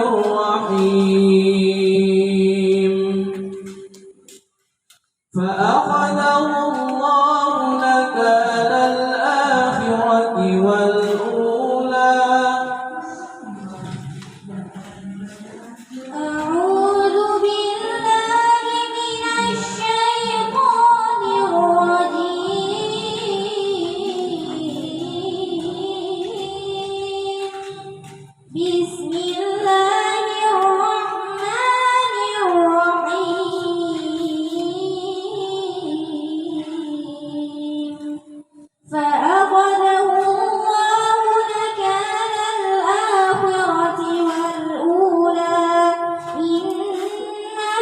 الرحيم فأخذه الله نكال الآخرة والأولى. أعوذ بالله من الشيطان الرجيم. بسم الله الرحمن الرحيم فأخذه الله نكال الآخرة والأولى إن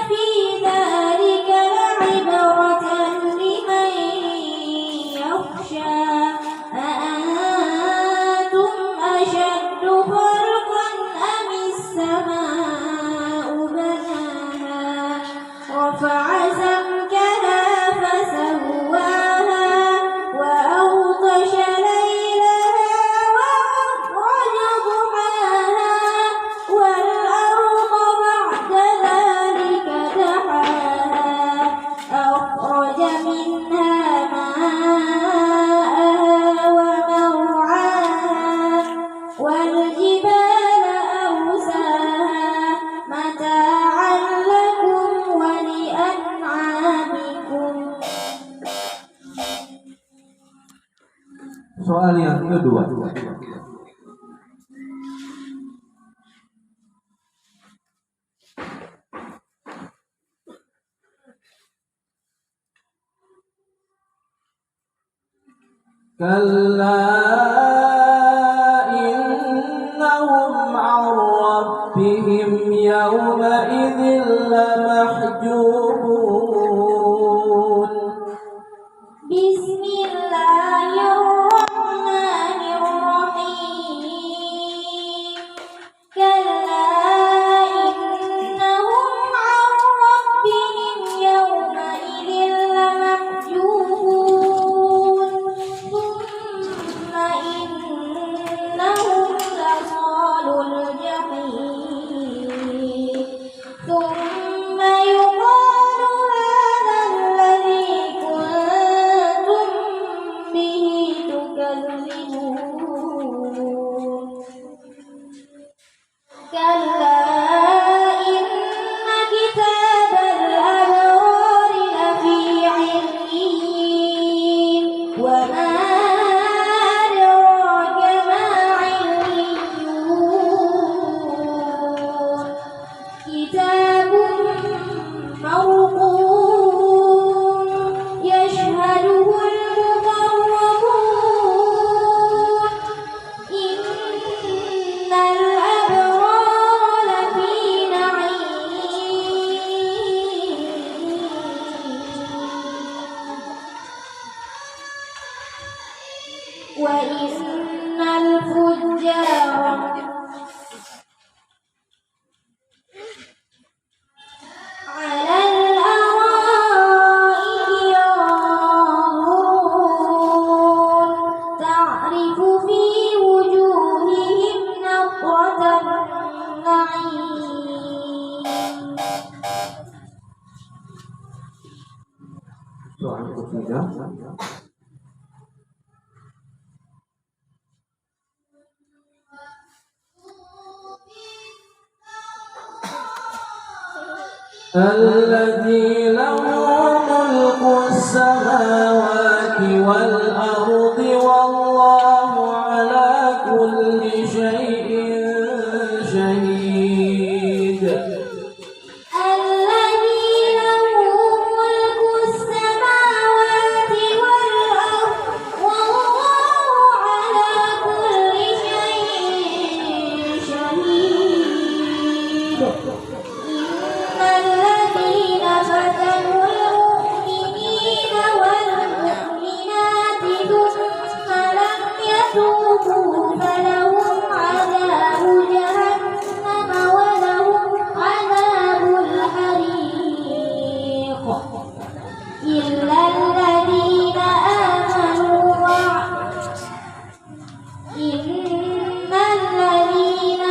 في ذلك لعبرة لمن يخشى أأنتم أشد خلقا أم السماء بناها رفع سمكها فسواها وأغطش ليلها وأخرج ضحاها والأرض بعد ذلك دحاها أخرج منها ماءها ومرعاها والجبال أرساها متاعا لكم ولأنعامكم. Soal yang kedua. Kalla innahum 'an rabbihim yawma idzin lamahjubun. Bismillahirrahmanirrahim. Kalla innahum 'an rabbihim yawma idzin lamahjubun. Thumma innahum lasalul jahim. Thumma yuqalu hadha alladhi kuntum bihi tukadzibun. Kalla inna kitabal abrari lafi 'illiyyin wa ma adraka ma 'illiyyun. Kitabun marqum yashhaduhu al-muqarrabun. Innal abrara lafi na'im wa innal fujjara على الأرائك ينظرون تعرف في وجوههم نضرة النعيم. Soal ketiga. الذي له ملك السماوات والأرض والله على كل شيء شهيد. الذي له ملك السماوات والأرض والله على كل شيء شهيد. الذين فتنوا المؤمنين والمؤمنات ثم لم يتوبوا فلهم عذاب جهنم ولهم عذاب الحريق إلا الذين آمنوا إن الذين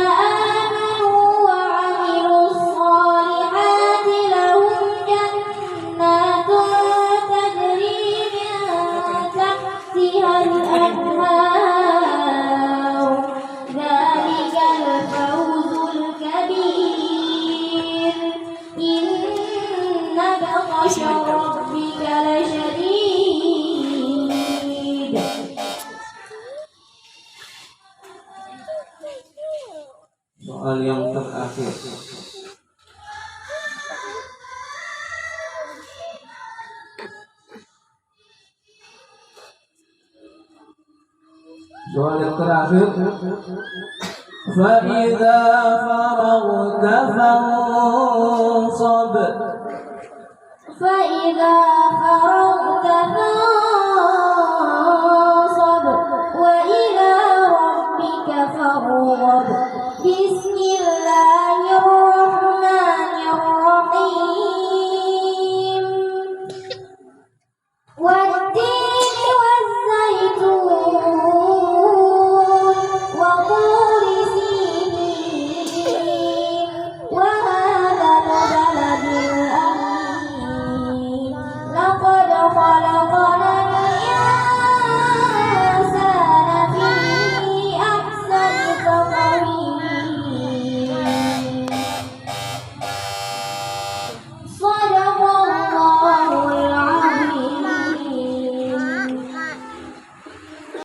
آمنوا soal yang terakhir. Soal yang terakhir. فَإِذَا فَرَغْتَ فَانصَبْ